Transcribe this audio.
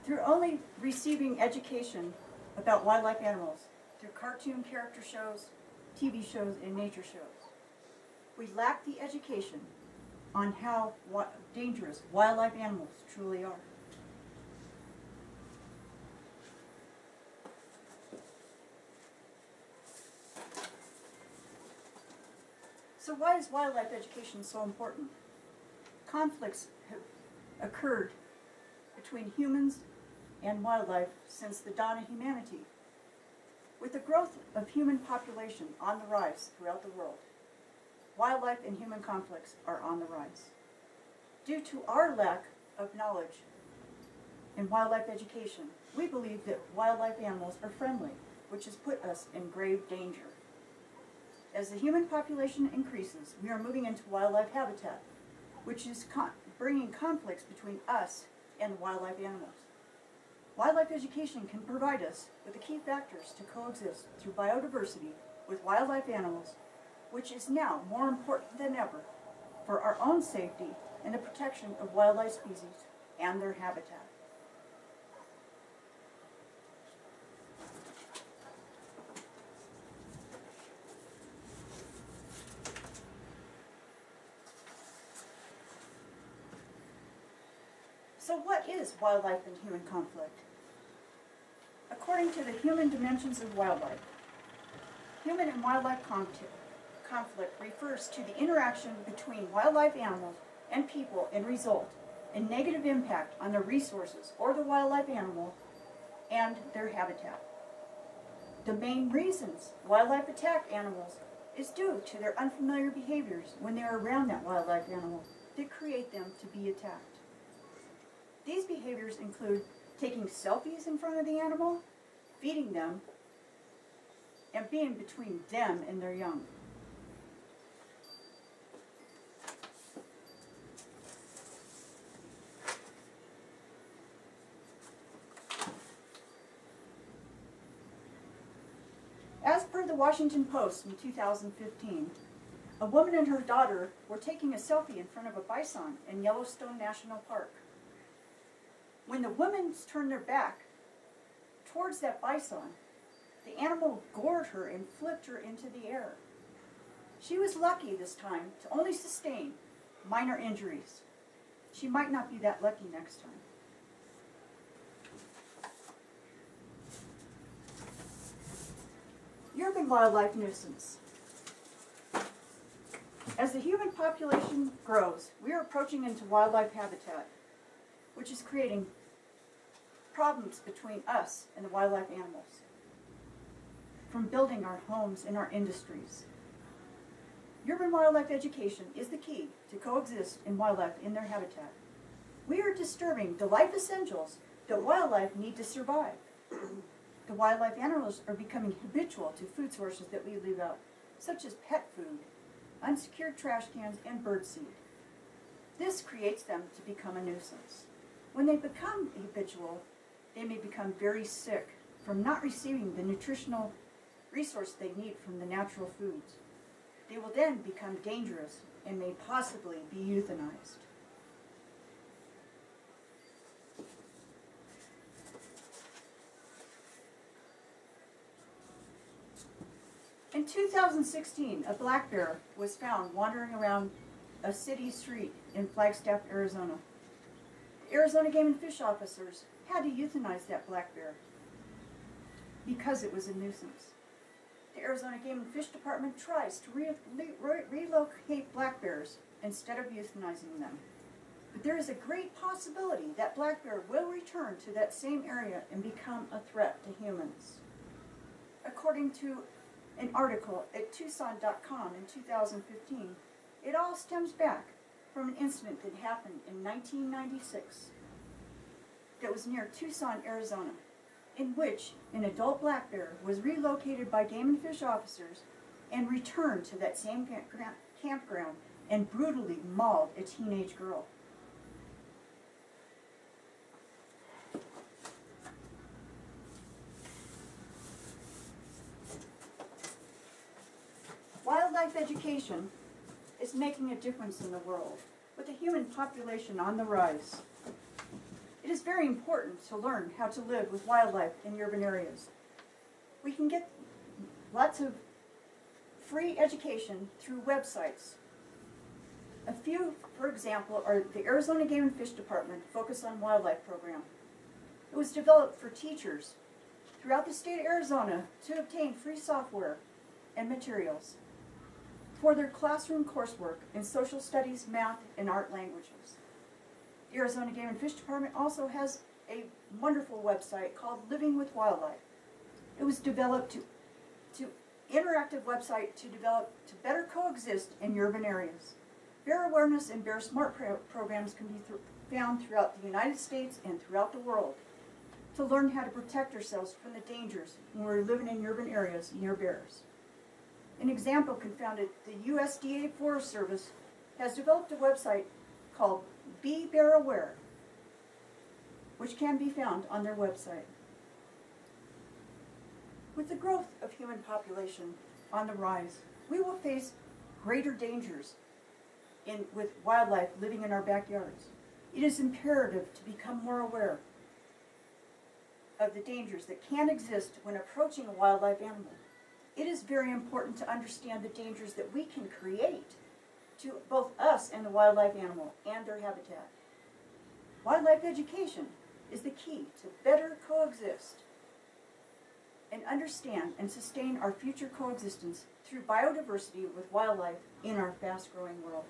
through only receiving education about wildlife animals through cartoon character shows, TV shows, and nature shows. We lack the education on how dangerous wildlife animals truly are. So why is wildlife education so important? Conflicts have occurred between humans and wildlife since the dawn of humanity. With the growth of human population on the rise throughout the world, wildlife and human conflicts are on the rise. Due to our lack of knowledge in wildlife education, we believe that wildlife animals are friendly, which has put us in grave danger. As the human population increases, we are moving into wildlife habitat, which is bringing conflicts between us and wildlife animals. Wildlife education can provide us with the key factors to coexist through biodiversity with wildlife animals, which is now more important than ever for our own safety and the protection of wildlife species and their habitat. So what is wildlife and human conflict? According to the Human Dimensions of Wildlife, human and wildlife conflict refers to the interaction between wildlife animals and people and result in negative impact on the resources or the wildlife animal and their habitat. The main reasons wildlife attack animals is due to their unfamiliar behaviors when they are around that wildlife animal that create them to be attacked. These behaviors include taking selfies in front of the animal, feeding them, and being between them and their young. As per the Washington Post in 2015, a woman and her daughter were taking a selfie in front of a bison in Yellowstone National Park. When the women turned their back towards that bison, the animal gored her and flipped her into the air. She was lucky this time to only sustain minor injuries. She might not be that lucky next time. Urban wildlife nuisance. As the human population grows, we are approaching into wildlife habitat, which is creating problems between us and the wildlife animals, from building our homes and our industries. Urban wildlife education is the key to coexist in wildlife in their habitat. We are disturbing the life essentials that wildlife need to survive. The wildlife animals are becoming habitual to food sources that we leave out, such as pet food, unsecured trash cans, and birdseed. This creates them to become a nuisance. When they become habitual, they may become very sick from not receiving the nutritional resource they need from the natural foods. They will then become dangerous and may possibly be euthanized. In 2016, a black bear was found wandering around a city street in Flagstaff, Arizona. Arizona Game and Fish officers had to euthanize that black bear because it was a nuisance. The Arizona Game and Fish Department tries to relocate black bears instead of euthanizing them. But there is a great possibility that black bear will return to that same area and become a threat to humans. According to an article at Tucson.com in 2015, it all stems back from an incident that happened in 1996 that was near Tucson, Arizona, in which an adult black bear was relocated by Game and Fish officers and returned to that same campground and brutally mauled a teenage girl. Wildlife education is making a difference in the world, with the human population on the rise. It is very important to learn how to live with wildlife in urban areas. We can get lots of free education through websites. A few, for example, are the Arizona Game and Fish Department Focus on Wildlife program. It was developed for teachers throughout the state of Arizona to obtain free software and materials for their classroom coursework in social studies, math, and art languages. The Arizona Game and Fish Department also has a wonderful website called Living with Wildlife. It was developed to interactive website to develop to better coexist in urban areas. Bear awareness and Bear Smart programs can be found throughout the United States and throughout the world to learn how to protect ourselves from the dangers when we're living in urban areas near bears. An example can be found at the USDA Forest Service has developed a website called Be Bear Aware, which can be found on their website. With the growth of human population on the rise, we will face greater dangers with wildlife living in our backyards. It is imperative to become more aware of the dangers that can exist when approaching a wildlife animal. It is very important to understand the dangers that we can create to both us and the wildlife animal and their habitat. Wildlife education is the key to better coexist and understand and sustain our future coexistence through biodiversity with wildlife in our fast-growing world.